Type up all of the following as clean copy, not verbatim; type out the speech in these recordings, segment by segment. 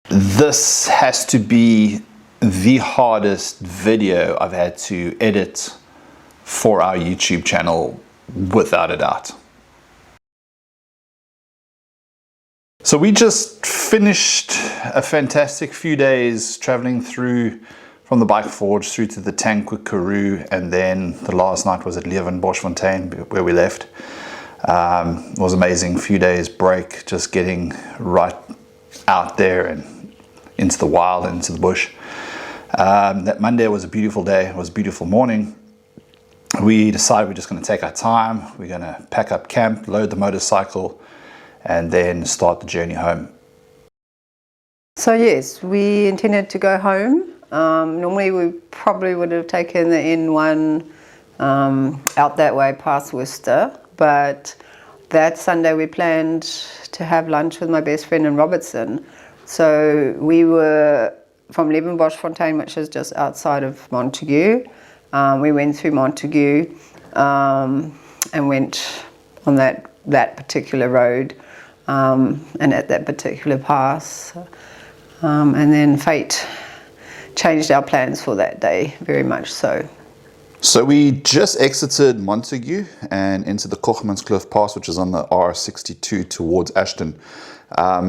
This has to be the hardest video I've had to edit for our YouTube channel, without a doubt. So we just finished a fantastic few days traveling through from the Bike Forge through to the tank with Karoo, and then the last night was at Leeuwenboschfontein where we left. It was amazing, few days break, just getting right out there and into the wild and into the bush. That Monday was a beautiful day, it was a beautiful morning. We decided we're just going to take our time, we're going to pack up camp, load the motorcycle, and then start the journey home. So yes, we intended to go home. Normally we probably would have taken the N1 out that way past Worcester, but that Sunday we planned to have lunch with my best friend in Robertson. So we were from Leeuwenboschfontein, which is just outside of Montague. We went through Montague and went on that particular road and at that particular pass. And then fate changed our plans for that day, very much so. So we just exited Montague and into the Cogmanskloof Pass, which is on the R62 towards Ashton. I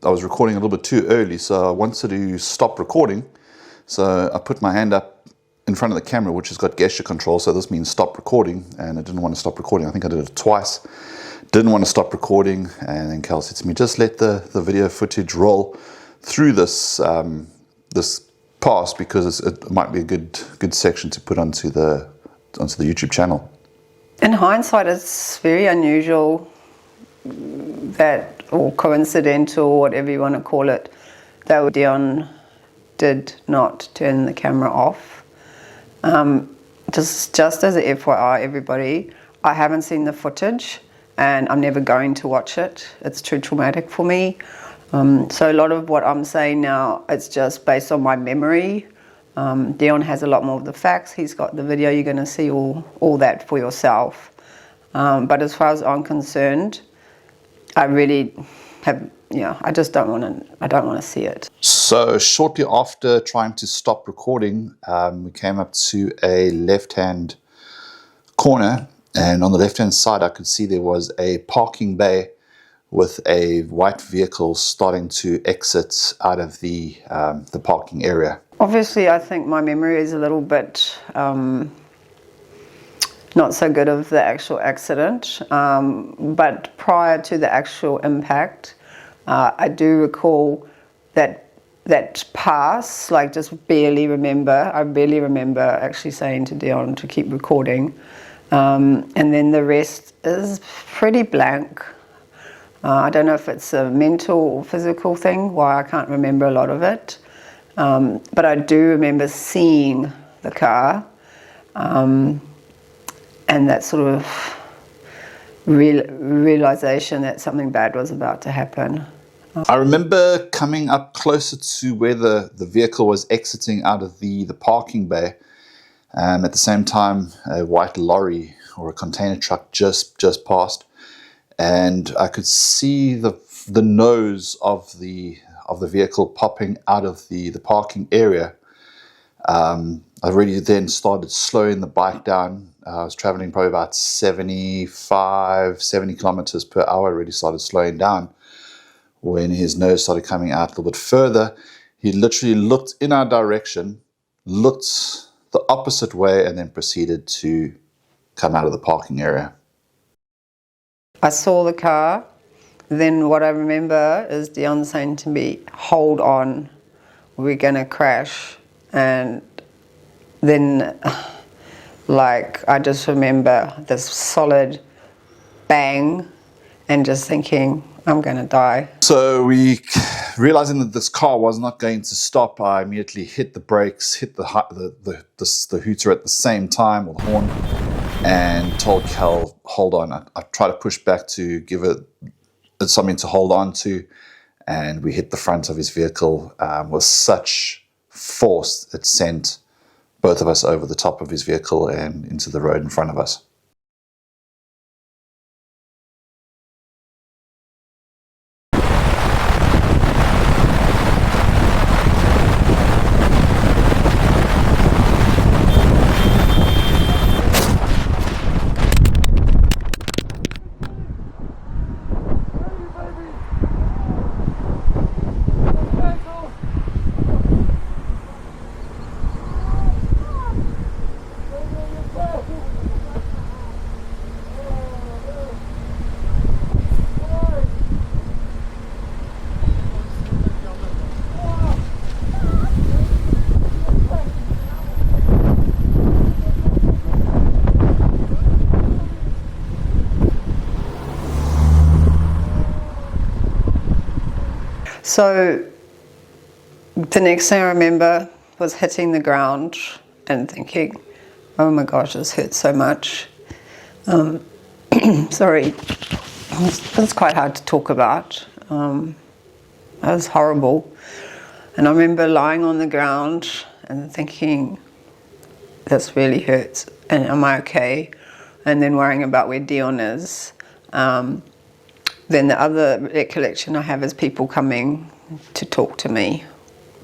was recording a little bit too early, so I wanted to stop recording. So I put my hand up in front of the camera, which has got gesture control, so this means stop recording, and I didn't want to stop recording. I think I did it twice. Didn't want to stop recording, and then Kel said to me, just let the video footage roll through this this pass, because it might be a good section to put onto the YouTube channel. In hindsight, it's very unusual that, or coincidental, whatever you want to call it, that Dion did not turn the camera off. Just as a FYI, everybody, I haven't seen the footage and I'm never going to watch it. It's too traumatic for me. So a lot of what I'm saying now, it's just based on my memory. Dion has a lot more of the facts. He's got the video. You're going to see all that for yourself. But as far as I'm concerned, I really have, I just don't want to see it. So shortly after trying to stop recording, we came up to a left-hand corner, and on the left-hand side I could see there was a parking bay with a white vehicle starting to exit out of the parking area. Obviously, I think my memory is a little bit not so good of the actual accident, but prior to the actual impact, I do recall that pass, like just barely remember. I barely remember actually saying to Dion to keep recording, and then the rest is pretty blank. I don't know if it's a mental or physical thing, why I can't remember a lot of it. But I do remember seeing the car and that sort of realization that something bad was about to happen. I remember coming up closer to where the vehicle was exiting out of the parking bay. At the same time, a white lorry or a container truck just passed. And I could see the nose of the vehicle popping out of the parking area. I really then started slowing the bike down. I was traveling probably about 70 kilometers per hour. I really started slowing down. When his nose started coming out a little bit further, he literally looked in our direction, looked the opposite way, and then proceeded to come out of the parking area. I saw the car, then what I remember is Dion saying to me, hold on, we're going to crash. And then, like, I just remember this solid bang and just thinking, I'm going to die. So we, realizing that this car was not going to stop, I immediately hit the brakes, hit the hooter at the same time, or the horn, and told Kel, hold on. I tried to push back to give it something to hold on to, and we hit the front of his vehicle with such force it sent both of us over the top of his vehicle and into the road in front of us. So the next thing I remember was hitting the ground and thinking, oh my gosh, this hurts so much. Sorry, it's quite hard to talk about. That was horrible. And I remember lying on the ground and thinking, this really hurts, and am I okay? And then worrying about where Dion is. Then the other recollection I have is people coming to talk to me.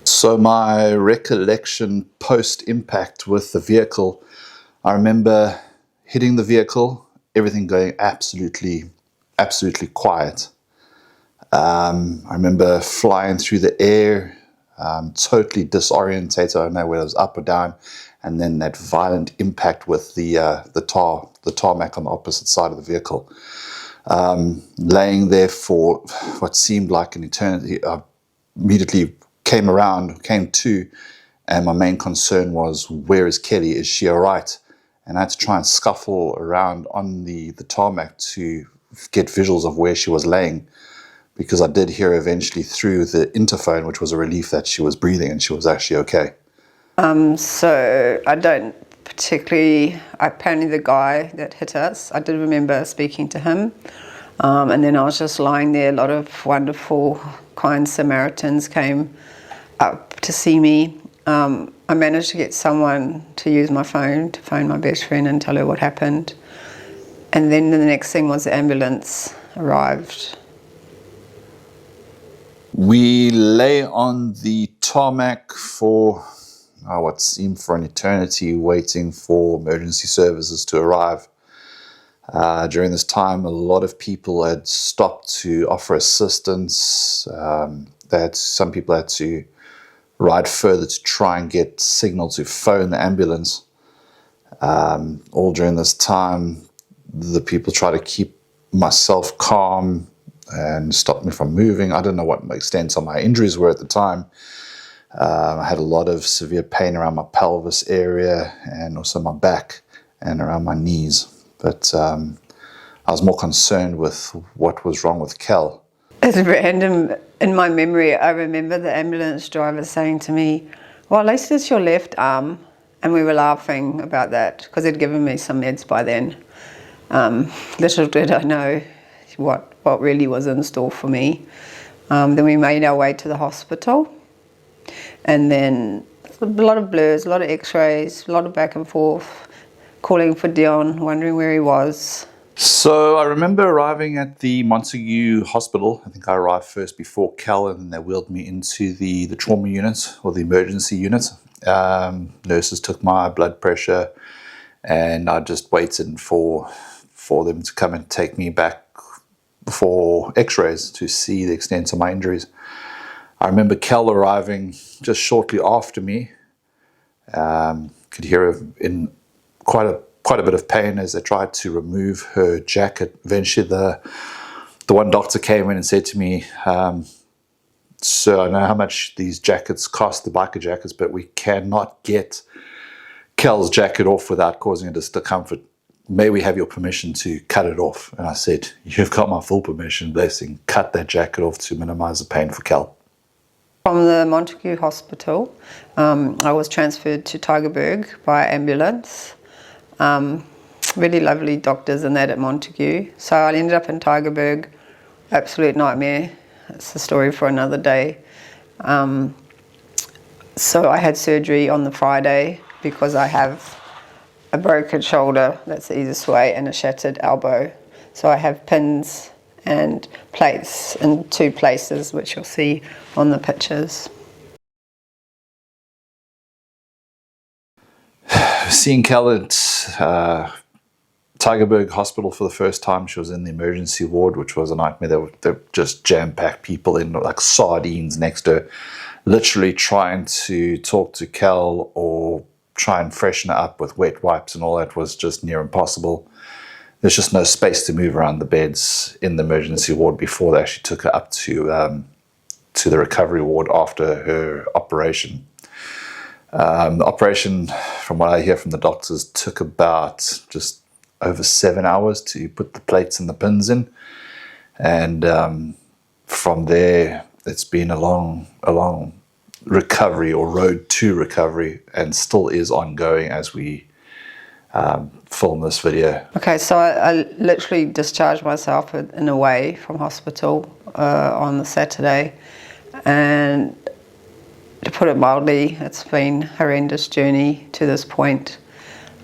So my recollection post-impact with the vehicle, I remember hitting the vehicle, everything going absolutely quiet. I remember flying through the air, totally disorientated. I don't know whether it was up or down, and then that violent impact with the tarmac on the opposite side of the vehicle. Laying there for what seemed like an eternity. I immediately came to, and my main concern was, where is Kelley? Is she all right? And I had to try and scuffle around on the tarmac to get visuals of where she was laying, because I did hear eventually through the interphone, which was a relief, that she was breathing and she was actually okay. So I don't particularly, apparently the guy that hit us, I did remember speaking to him. And then I was just lying there. A lot of wonderful, kind Samaritans came up to see me. I managed to get someone to use my phone to phone my best friend and tell her what happened. And then the next thing was the ambulance arrived. We lay on the tarmac for what seemed for an eternity, waiting for emergency services to arrive. During this time, a lot of people had stopped to offer assistance. Some people had to ride further to try and get signal to phone the ambulance. All during this time, the people tried to keep myself calm and stop me from moving. I don't know what my extent of my injuries were at the time. I had a lot of severe pain around my pelvis area and also my back and around my knees. But I was more concerned with what was wrong with Kel. It's random. In my memory, I remember the ambulance driver saying to me, well, at least it's your left arm. And we were laughing about that because he'd given me some meds by then. Little did I know what really was in store for me. Then we made our way to the hospital. And then a lot of blurs, a lot of x-rays, a lot of back and forth, calling for Dion, wondering where he was. So I remember arriving at the Montague Hospital. I think I arrived first before Kel, and then they wheeled me into the trauma unit or the emergency unit. Nurses took my blood pressure, and I just waited for them to come and take me back for x-rays to see the extent of my injuries. I remember Kel arriving just shortly after me. Could hear her in quite a bit of pain as they tried to remove her jacket. Eventually the one doctor came in and said to me, sir, I know how much these jackets cost, the biker jackets, but we cannot get Kel's jacket off without causing a discomfort. May we have your permission to cut it off? And I said, you've got my full permission, blessing. Cut that jacket off to minimize the pain for Kel. From the Montague Hospital, I was transferred to Tygerberg by ambulance. Really lovely doctors and that at Montague. So I ended up in Tygerberg, absolute nightmare. It's a story for another day. So I had surgery on the Friday because I have a broken shoulder, that's the easiest way, and a shattered elbow. So I have pins and plates in 2 places, which you'll see on the pictures. Seeing Kel at Tygerberg Hospital for the first time, she was in the emergency ward, which was a nightmare. They were just jam-packed people in like sardines next to her, literally trying to talk to Kel or try and freshen her up with wet wipes and all that was just near impossible. There's just no space to move around the beds in the emergency ward before they actually took her up to the recovery ward after her operation. The operation, from what I hear from the doctors, took about just over 7 hours to put the plates and the pins in. And from there, it's been a long recovery or road to recovery, and still is ongoing as we film this video. Okay, so I literally discharged myself in a way from hospital on the Saturday, and to put it mildly, it's been a horrendous journey to this point.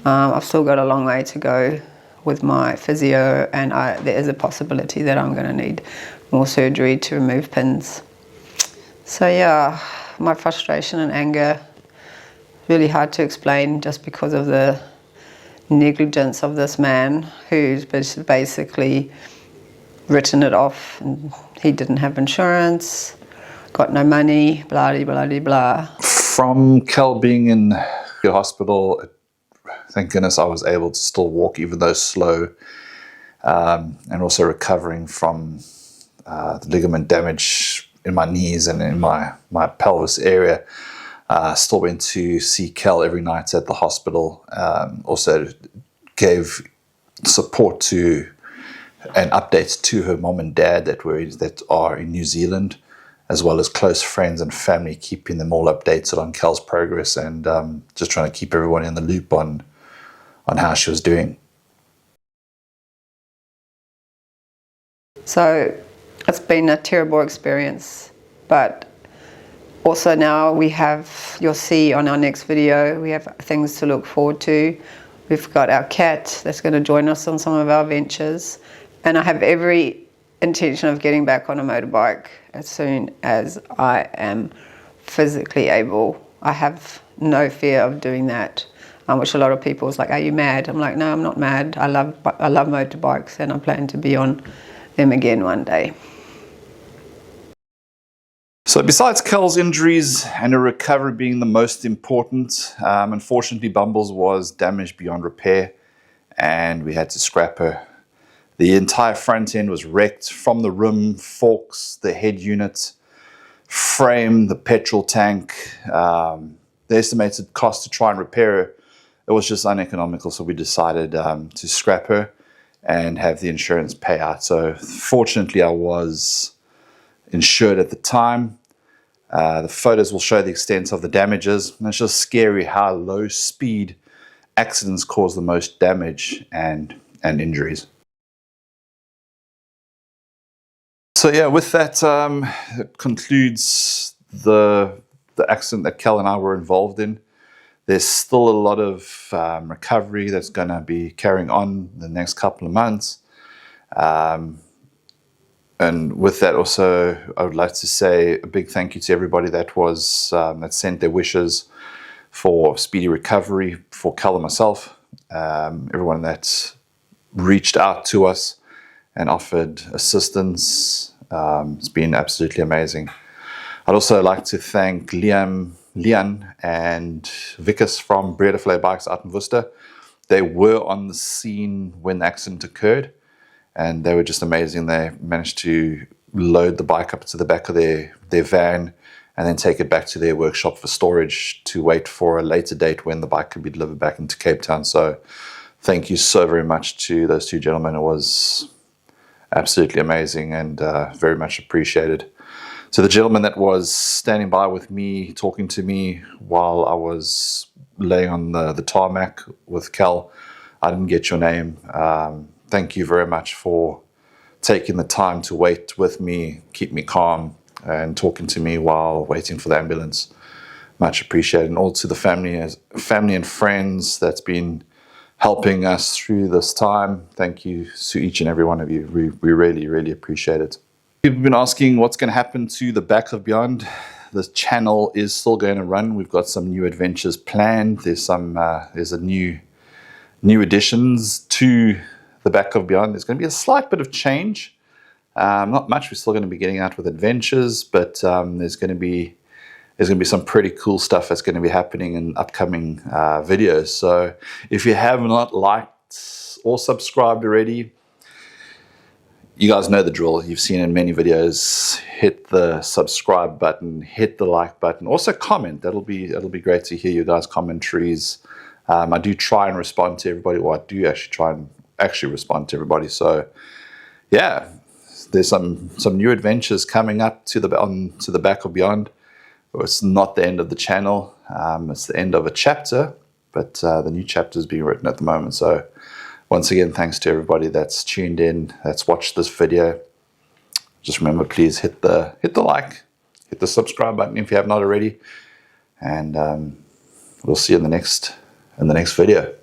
I've still got a long way to go with my physio, and there is a possibility that I'm going to need more surgery to remove pins. So yeah, my frustration and anger, really hard to explain just because of the negligence of this man who's basically written it off, and he didn't have insurance, got no money, blah de blah de blah. From Kel being in the hospital, thank goodness I was able to still walk, even though slow, and also recovering from the ligament damage in my knees and in my pelvis area. Still went to see Kel every night at the hospital. Also gave support to and updates to her mom and dad that are in New Zealand, as well as close friends and family, keeping them all updated on Kel's progress, and just trying to keep everyone in the loop on how she was doing. So it's been a terrible experience, but also now we have, you'll see on our next video, we have things to look forward to. We've got our cat that's going to join us on some of our ventures, and I have every intention of getting back on a motorbike as soon as I am physically able. I have no fear of doing that, which a lot of people is like, are you mad? I'm like, no, I'm not mad. I love motorbikes, and I plan to be on them again one day. So besides Kel's injuries and her recovery being the most important, unfortunately Bumbles was damaged beyond repair, and we had to scrap her. The entire front end was wrecked, from the rim, forks, the head unit, frame, the petrol tank. The estimated cost to try and repair her, it was just uneconomical, so we decided to scrap her and have the insurance pay out. So fortunately I was insured at the time. The photos will show the extent of the damages, and it's just scary how low speed accidents cause the most damage and injuries. So yeah, with that, it concludes the accident that Kel and I were involved in. There's still a lot of recovery that's going to be carrying on the next couple of months. And with that also, I would like to say a big thank you to everybody that that sent their wishes for speedy recovery for Kel and myself. Everyone that reached out to us and offered assistance. It's been absolutely amazing. I'd also like to thank Lian and Vickers from Breeder Fillet Bikes out in Worcester. They were on the scene when the accident occurred, and they were just amazing. They managed to load the bike up to the back of their van and then take it back to their workshop for storage to wait for a later date when the bike could be delivered back into Cape Town. So thank you so very much to those two gentlemen. It was absolutely amazing and very much appreciated. So the gentleman that was standing by with me, talking to me while I was laying on the tarmac with Kel, I didn't get your name. Thank you very much for taking the time to wait with me, keep me calm, and talking to me while waiting for the ambulance. Much appreciated. And all to the family and friends that's been helping us through this time. Thank you to each and every one of you. We really, really appreciate it. People have been asking what's going to happen to the Back of Beyond. The channel is still going to run. We've got some new adventures planned. There's a new additions to the Back of Beyond. There's going to be a slight bit of change. Not much. We're still going to be getting out with adventures, but there's going to be some pretty cool stuff that's going to be happening in upcoming videos. So if you have not liked or subscribed already, you guys know the drill. You've seen in many videos. Hit the subscribe button, hit the like button. Also comment. That'll be great to hear you guys' commentaries. I do try and respond to everybody. Well, I do actually try and respond to everybody. So yeah, there's some new adventures coming up to the back of Beyond. It's not the end of the channel. It's the end of a chapter, but the new chapter is being written at the moment. So once again, thanks to everybody that's tuned in, that's watched this video. Just remember, please hit the like, hit the subscribe button if you have not already, and we'll see you in the next video.